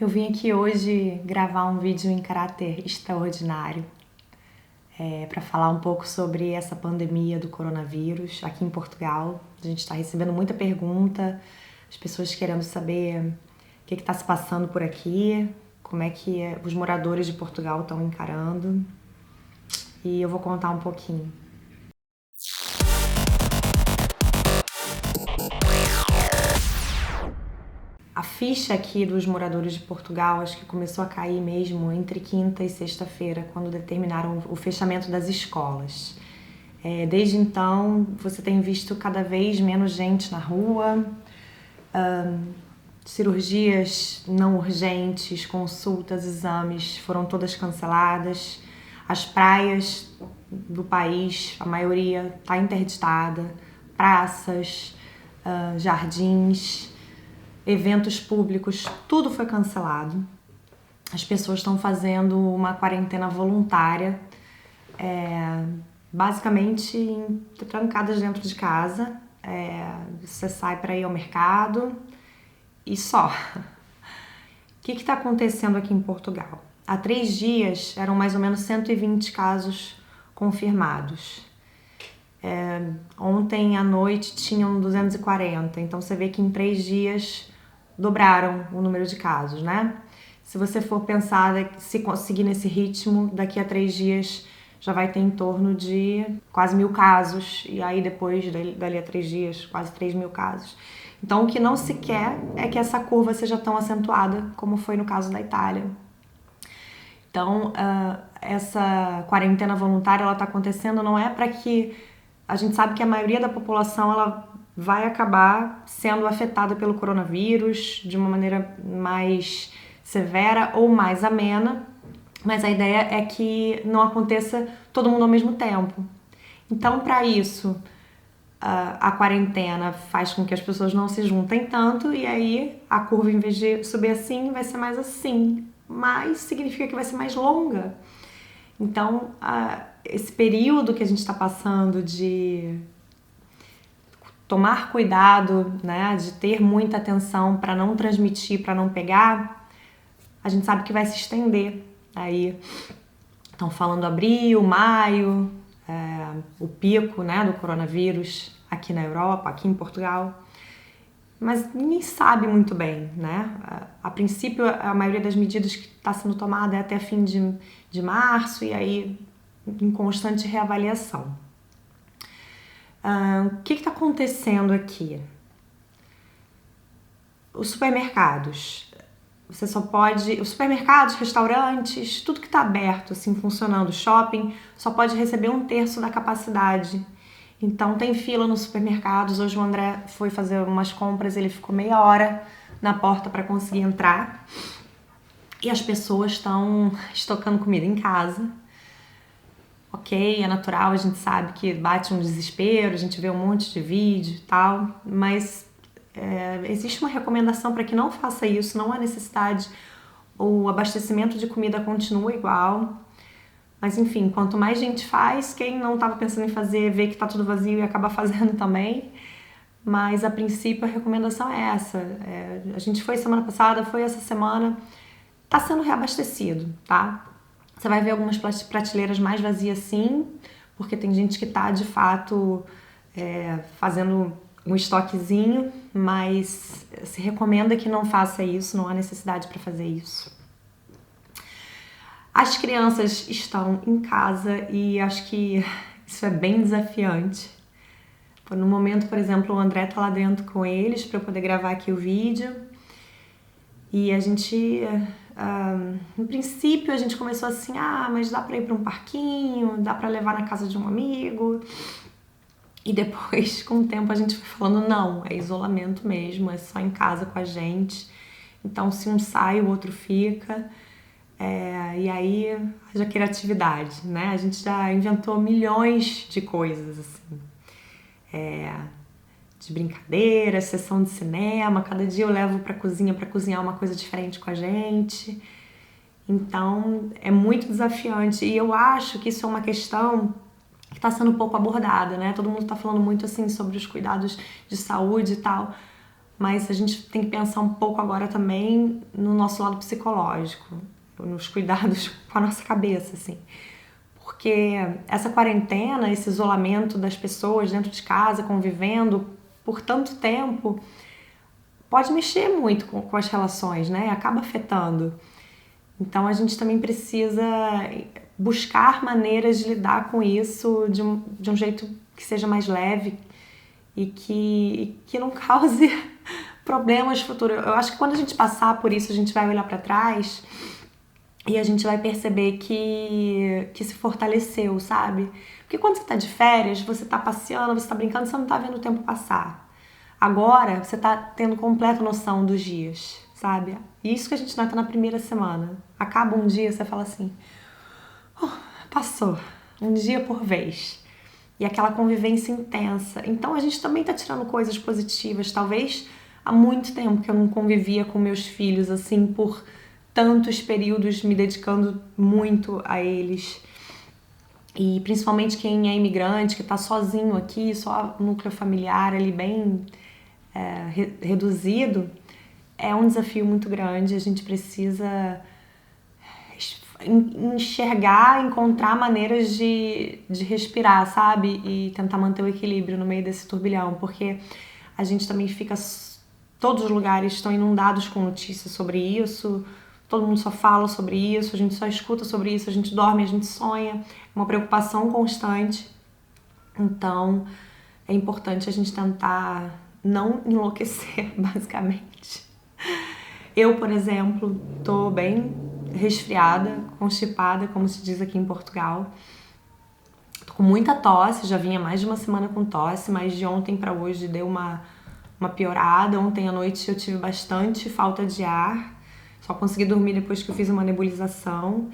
Eu vim aqui hoje gravar um vídeo em caráter extraordinário para falar um pouco sobre essa pandemia do coronavírus aqui em Portugal. A gente está recebendo muita pergunta, as pessoas querendo saber o que está se passando por aqui, como é que os moradores de Portugal estão encarando, e eu vou contar um pouquinho. A ficha aqui dos moradores de Portugal acho que começou a cair mesmo entre quinta e sexta-feira, quando determinaram o fechamento das escolas. Desde então, você tem visto cada vez menos gente na rua, cirurgias não urgentes, consultas, exames foram todas canceladas. As praias do país, a maioria está interditada, praças, jardins, eventos públicos, tudo foi cancelado. As pessoas estão fazendo uma quarentena voluntária, basicamente trancadas dentro de casa. Você sai para ir ao mercado e só. O que está acontecendo aqui em Portugal? Há 3 dias eram mais ou menos 120 casos confirmados. Ontem à noite tinham 240, então você vê que em 3 dias dobraram o número de casos, né? Se você for pensar, se conseguir nesse ritmo, daqui a 3 dias já vai ter em torno de quase 1.000 casos, e aí depois, dali a 3 dias, quase 3.000 casos. Então o que não se quer é que essa curva seja tão acentuada como foi no caso da Itália. Então essa quarentena voluntária ela está acontecendo não é para que... A gente sabe que a maioria da população ela vai acabar sendo afetada pelo coronavírus de uma maneira mais severa ou mais amena, mas a ideia é que não aconteça todo mundo ao mesmo tempo. Então, para isso, a quarentena faz com que as pessoas não se juntem tanto, e aí a curva, em vez de subir assim, vai ser mais assim, mas significa que vai ser mais longa. Então, esse período que a gente está passando de tomar cuidado, né, de ter muita atenção para não transmitir, para não pegar, a gente sabe que vai se estender. Aí estão falando abril, maio, o pico, né, do coronavírus aqui na Europa, aqui em Portugal. Mas ninguém sabe muito bem, né? A princípio, a maioria das medidas que está sendo tomada é até fim de março, e aí em constante reavaliação. O que está acontecendo aqui? Os supermercados. Você só pode... Os supermercados, restaurantes, tudo que está aberto, assim, funcionando, shopping, só pode receber 1/3 da capacidade. Então tem fila nos supermercados. Hoje o André foi fazer umas compras, ele ficou meia hora na porta para conseguir entrar. E as pessoas estão estocando comida em casa. Ok, é natural, a gente sabe que bate um desespero, a gente vê um monte de vídeo e tal, mas existe uma recomendação para que não faça isso, não há necessidade. O abastecimento de comida continua igual, mas enfim, quanto mais gente faz, quem não estava pensando em fazer vê que está tudo vazio e acaba fazendo também. Mas a princípio a recomendação é essa. A gente foi semana passada, foi essa semana, está sendo reabastecido, tá? Você vai ver algumas prateleiras mais vazias, sim, porque tem gente que está, de fato, fazendo um estoquezinho, mas se recomenda que não faça isso, não há necessidade para fazer isso. As crianças estão em casa e acho que isso é bem desafiante. No momento, por exemplo, o André está lá dentro com eles para eu poder gravar aqui o vídeo, e a gente... no princípio a gente começou assim, mas dá pra ir pra um parquinho, dá pra levar na casa de um amigo, e depois com o tempo a gente foi falando, não, é isolamento mesmo, é só em casa com a gente, então se um sai o outro fica, e aí haja criatividade, né? A gente já inventou milhões de coisas assim, de brincadeira, sessão de cinema, cada dia eu levo pra cozinha para cozinhar uma coisa diferente com a gente. Então é muito desafiante, e eu acho que isso é uma questão que está sendo pouco abordada, né? Todo mundo está falando muito assim sobre os cuidados de saúde e tal, mas a gente tem que pensar um pouco agora também no nosso lado psicológico, nos cuidados com a nossa cabeça, assim. Porque essa quarentena, esse isolamento das pessoas dentro de casa, convivendo por tanto tempo, pode mexer muito com as relações, né? Acaba afetando. Então a gente também precisa buscar maneiras de lidar com isso de um jeito que seja mais leve e que não cause problemas futuros. Eu acho que quando a gente passar por isso, a gente vai olhar para trás e a gente vai perceber que se fortaleceu, sabe? Porque quando você tá de férias, você tá passeando, você tá brincando, você não tá vendo o tempo passar. Agora, você tá tendo completa noção dos dias, sabe? Isso que a gente nota na primeira semana. Acaba um dia, você fala assim, passou, um dia por vez. E aquela convivência intensa. Então a gente também tá tirando coisas positivas. Talvez há muito tempo que eu não convivia com meus filhos, assim, por tantos períodos, me dedicando muito a eles. E principalmente quem é imigrante, que tá sozinho aqui, só núcleo familiar ali bem reduzido, é um desafio muito grande. A gente precisa enxergar, encontrar maneiras de respirar, sabe? E tentar manter o equilíbrio no meio desse turbilhão, porque a gente também fica... Todos os lugares estão inundados com notícias sobre isso, todo mundo só fala sobre isso, a gente só escuta sobre isso, a gente dorme, a gente sonha, é uma preocupação constante. Então, é importante a gente tentar não enlouquecer, basicamente. Eu, por exemplo, tô bem resfriada, constipada, como se diz aqui em Portugal. Tô com muita tosse, já vinha mais de uma semana com tosse, mas de ontem para hoje deu uma piorada. Ontem à noite eu tive bastante falta de ar, só consegui dormir depois que eu fiz uma nebulização.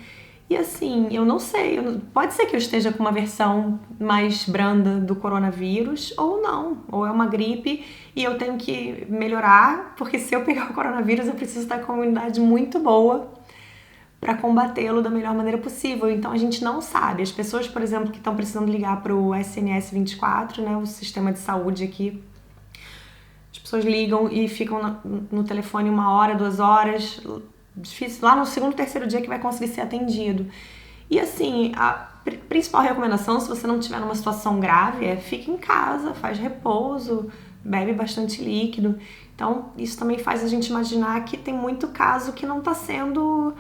E assim, eu não sei, pode ser que eu esteja com uma versão mais branda do coronavírus ou não, ou é uma gripe e eu tenho que melhorar, porque se eu pegar o coronavírus eu preciso estar com uma imunidade muito boa para combatê-lo da melhor maneira possível. Então a gente não sabe. As pessoas, por exemplo, que estão precisando ligar para o SNS 24, né, o sistema de saúde aqui, as pessoas ligam e ficam no telefone 1 hora, 2 horas, difícil, lá no segundo, terceiro dia que vai conseguir ser atendido. E assim, a principal recomendação, se você não estiver numa situação grave, é fique em casa, faz repouso, bebe bastante líquido. Então, isso também faz a gente imaginar que tem muito caso que não está sendo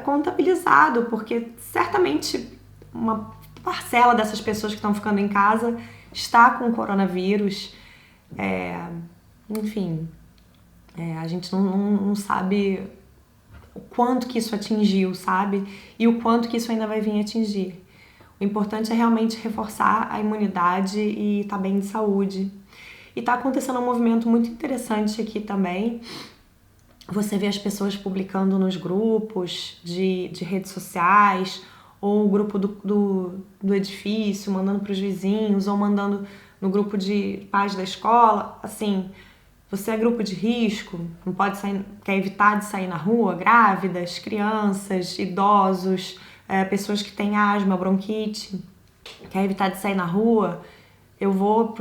contabilizado, porque certamente uma parcela dessas pessoas que estão ficando em casa está com coronavírus. Enfim, a gente não sabe o quanto que isso atingiu, sabe? E o quanto que isso ainda vai vir atingir. O importante é realmente reforçar a imunidade e estar bem de saúde. E tá acontecendo um movimento muito interessante aqui também. Você vê as pessoas publicando nos grupos de redes sociais, ou o grupo do edifício, mandando para os vizinhos, ou mandando no grupo de pais da escola, assim... Você é grupo de risco, não pode sair, quer evitar de sair na rua, grávidas, crianças, idosos, pessoas que têm asma, bronquite, quer evitar de sair na rua, eu vou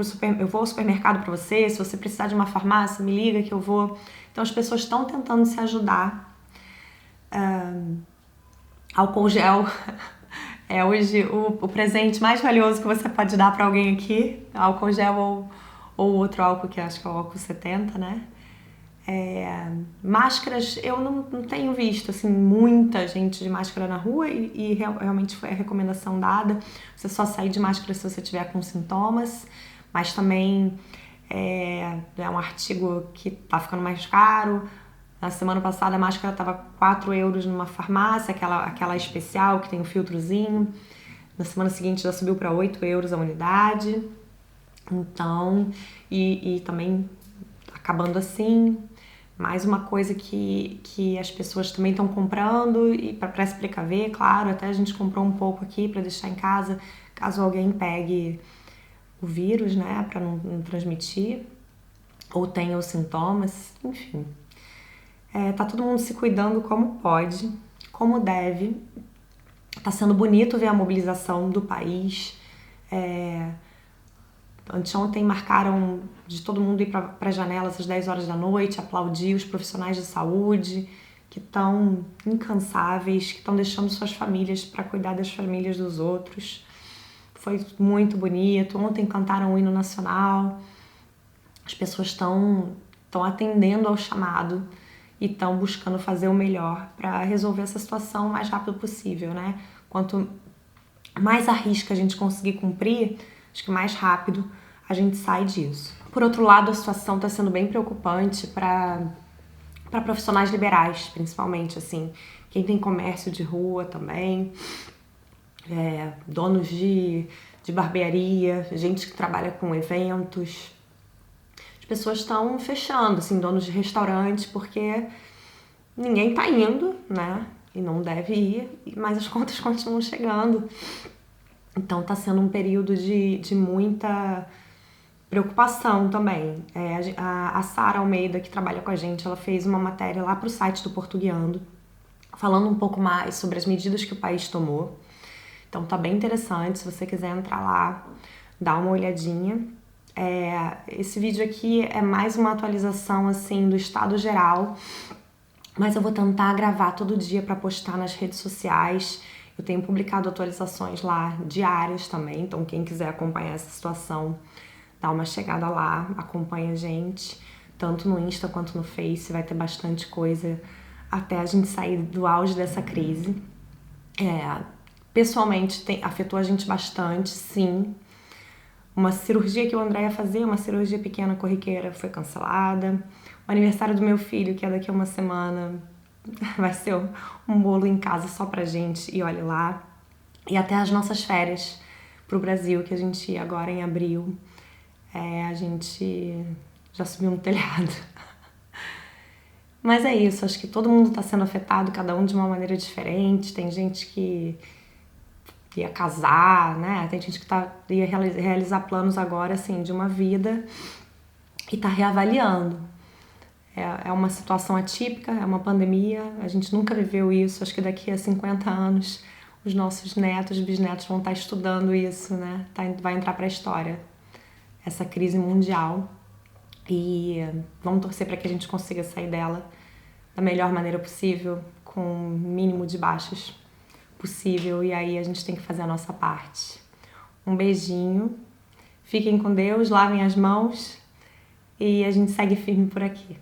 ao supermercado para você, se você precisar de uma farmácia, me liga que eu vou. Então as pessoas estão tentando se ajudar. Álcool gel é hoje o presente mais valioso que você pode dar para alguém aqui, álcool gel ou outro álcool que acho que é o álcool 70, né? Máscaras, eu não tenho visto assim, muita gente de máscara na rua e realmente foi a recomendação dada. Você só sair de máscara se você tiver com sintomas, mas também é um artigo que tá ficando mais caro. Na semana passada a máscara estava 4 euros numa farmácia, aquela especial que tem um filtrozinho. Na semana seguinte já subiu para 8 euros a unidade. Então, e também acabando assim, mais uma coisa que as pessoas também estão comprando e para se precaver, claro, até a gente comprou um pouco aqui para deixar em casa, caso alguém pegue o vírus, né, para não transmitir, ou tenha os sintomas, enfim. Tá todo mundo se cuidando como pode, como deve. Tá sendo bonito ver a mobilização do país, Anteontem marcaram de todo mundo ir para as janelas às 10 horas da noite, aplaudir os profissionais de saúde que estão incansáveis, que estão deixando suas famílias para cuidar das famílias dos outros. Foi muito bonito. Ontem cantaram o hino nacional. As pessoas estão atendendo ao chamado e estão buscando fazer o melhor para resolver essa situação o mais rápido possível, né? Quanto mais a risca a gente conseguir cumprir, acho que mais rápido a gente sai disso. Por outro lado, a situação está sendo bem preocupante para profissionais liberais, principalmente, assim, quem tem comércio de rua também, donos de barbearia, gente que trabalha com eventos. As pessoas estão fechando, assim, donos de restaurantes, porque ninguém tá indo, né? E não deve ir, mas as contas continuam chegando. Então tá sendo um período de muita preocupação também. A Sara Almeida, que trabalha com a gente, ela fez uma matéria lá pro site do Portuguiando, falando um pouco mais sobre as medidas que o país tomou. Então tá bem interessante, se você quiser entrar lá, dá uma olhadinha. Esse vídeo aqui é mais uma atualização assim do estado geral, mas eu vou tentar gravar todo dia para postar nas redes sociais. Eu tenho publicado atualizações lá diárias também, então quem quiser acompanhar essa situação, dá uma chegada lá, acompanha a gente, tanto no Insta quanto no Face, vai ter bastante coisa até a gente sair do auge dessa crise. Pessoalmente afetou a gente bastante, sim. Uma cirurgia que o André ia fazer, uma cirurgia pequena corriqueira, foi cancelada. O aniversário do meu filho, que é daqui a uma semana, vai ser um bolo em casa só pra gente, e olha lá. E até as nossas férias pro Brasil, que a gente ia agora em abril. A gente já subiu no telhado. Mas é isso, acho que todo mundo tá sendo afetado, cada um de uma maneira diferente. Tem gente que ia casar, né? Tem gente que ia realizar planos agora, assim, de uma vida e tá reavaliando. É uma situação atípica, é uma pandemia, a gente nunca viveu isso. Acho que daqui a 50 anos os nossos netos, bisnetos vão estar estudando isso, né? Vai entrar pra história essa crise mundial e vamos torcer para que a gente consiga sair dela da melhor maneira possível, com o mínimo de baixas possível, e aí a gente tem que fazer a nossa parte. Um beijinho, fiquem com Deus, lavem as mãos e a gente segue firme por aqui.